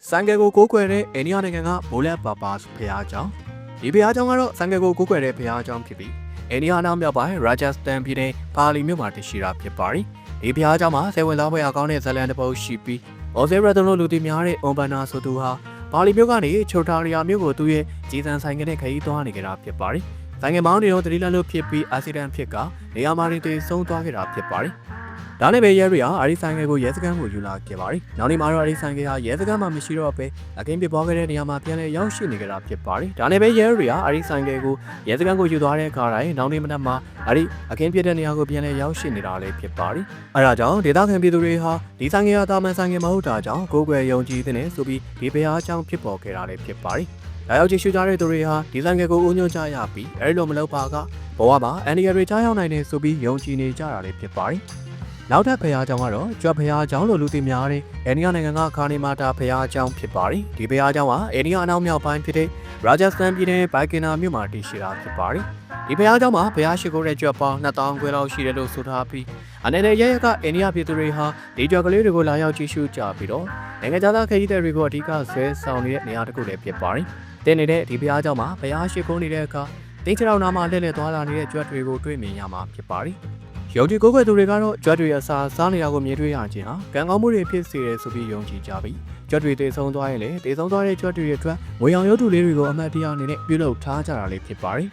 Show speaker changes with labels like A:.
A: Sangago ကိုကွယ်တဲ့အိန္ဒိယနိုင်ငံကဘိုလက်ပါပါဖျားကြောင်းဒီဖျားကြောင်းကတော့ Sangago ကိုကွယ်တဲ့ဖျားကြောင်းဖြစ်ပြီးအိန္ဒိယနောက်မြောက်ပိုင်း Rajasthan ပြည်နယ်ပါလီမြို့မှာတည်ရှိတာဖြစ်ပါတယ်ဒီဖျားကြောင်းမှာဆေဝင်သားဖွဲ့အကောင်းတဲ့ဇလန်တစ်ပုတ်ရှိပြီးဩဇေရတန်လို့လူသိများတဲ့ Ombana ဆိုသူဟာပါလီမြို့ကနေချိုတာရီယာမြို့ကိုသူ့ရဲ့ကြီးစံဆိုင်ကနေခရီးသွားနေကြတာဖြစ်ပါတယ်ဆိုင်ငယ်မောင်းတွေတော့တတိလလို့ဖြစ်ပြီးအာဆီဒန်ဖြစ်ကနေရာမာရီတေဆုံးသွားခဲ့တာဖြစ်ပါတယ်ဒါနဲ့ပဲရဲရီဟာအရီဆိုင်ငယ်ကိုရဲစခန်းကိုယူလာခဲ့ပါတယ်နောက်နေ့မှာတော့အရီဆိုင်ငယ်ဟာရဲစခန်းမှာမရှိတော့ပဲအခင်းပြပွားခဲ့တဲ့နေရာမှာပြန်လည်ရောက်ရှိနေကြတာဖြစ်ပါတယ်ဒါနဲ့ပဲရဲရီဟာအရီဆိုင်ငယ်ကိုရဲစခန်းကိုယူသွားတဲ့အခါတိုင်းနောက်နေ့မနက်မှာအခင်းပြတဲ့နေရာကိုပြန်လည်ရောက်ရှိနေတာလည်းဖြစ်ပါတယ်အဲဒါကြောင့်ဒေသခံပြည်သူတွေဟာဒီဆိုင်ငယ်ဟာတာမန်ဆိုင်ငယ်မဟုတ်တာကြောင့်ကိုယ်ွယ်ယုံကြည်တဲ့ဆိုပြီးဒီဘုရားကျောင်းဖြစ်ပေါ်ခဲ့တာလည်းဖြစ်ပါတယ်ဒါရောက်ကြည့်ရှုကြတဲ့သူတွေဟာဒီဆိုင်ငယ်ကိုဦးညွှန်ကြရပြီးအဲဒီလိုမလုပ်ပါကဘဝမှာအန်ဒီရတွေကြားရောက်နိုင်တယ်ဆိုပြီးယုံကြည်နေကြတာလည်းဖြစ်ပါတယ်နောက်ထပ်ဖျားကြောင်းကတော့ကြွက်ဖျားကြောင်းလို့လူသိများတဲ့အိန္ဒိယနိုင်ငံကခါနီမာတာဖျားကြောင်းဖြစ်ပါတယ်ဒီဖျားကြောင်းဟာအိန္ဒိယအနောက်မြောက်ပိုင်းဖြစ်တဲ့ Rajasthan ပြည်နယ်ဘိုင်ကင်နာမြို့မှာတည်ရှိတာဖြစ်ပါတယ်ဒီဖျားကြောင်းမှာဖျားရှိခိုးတဲ့ကြွက်ပေါင်း2000ခွဲလောက်ရှိတယ်လို့ဆိုထားပြီးအနေနဲ့ရရကအိန္ဒိယပြည်သူတွေဟာဒီကြွက်ကလေးတွေကိုလာရောက်ကြည့်ရှုကြပြီးတော့နိုင်ငံခြားသားခရီးသည်တွေကိုအဓိကဆွဲဆောင်နေတဲ့နေရာတစ်ခုလည်းဖြစ်ပါတယ်တင်နေတဲ့ဒီဖျားကြောင်းမှာဖျားရှိခိုးနေတဲ့အခါတင်းချောင်းနာမှာလှည့်လည်သွားလာနေတဲ့ကြွက်တွေကိုတွေ့မြင်ရမှာဖြစ်ပါတယ်ယုံကြည်ကိုယ်ွယ်သူတွေကတော့ကြွက်တွေအစာစားနေတာကိုမြင်တွေ့ရခြင်းဟာကံကောင်းမှုတွေဖြစ်စေတယ်ဆိုပြီးယုံကြည်ကြပြီးကြွက်တွေတေဆုံးသွားရင်လည်းတေဆုံးသွားတဲ့ကြွက်တွေအတွက်ငွေရောင်ရုပ်တုလေးတွေကိုအမှတ်တရအနေနဲ့ပြုလုပ်ထားကြတာလေးဖြစ်ပါတယ်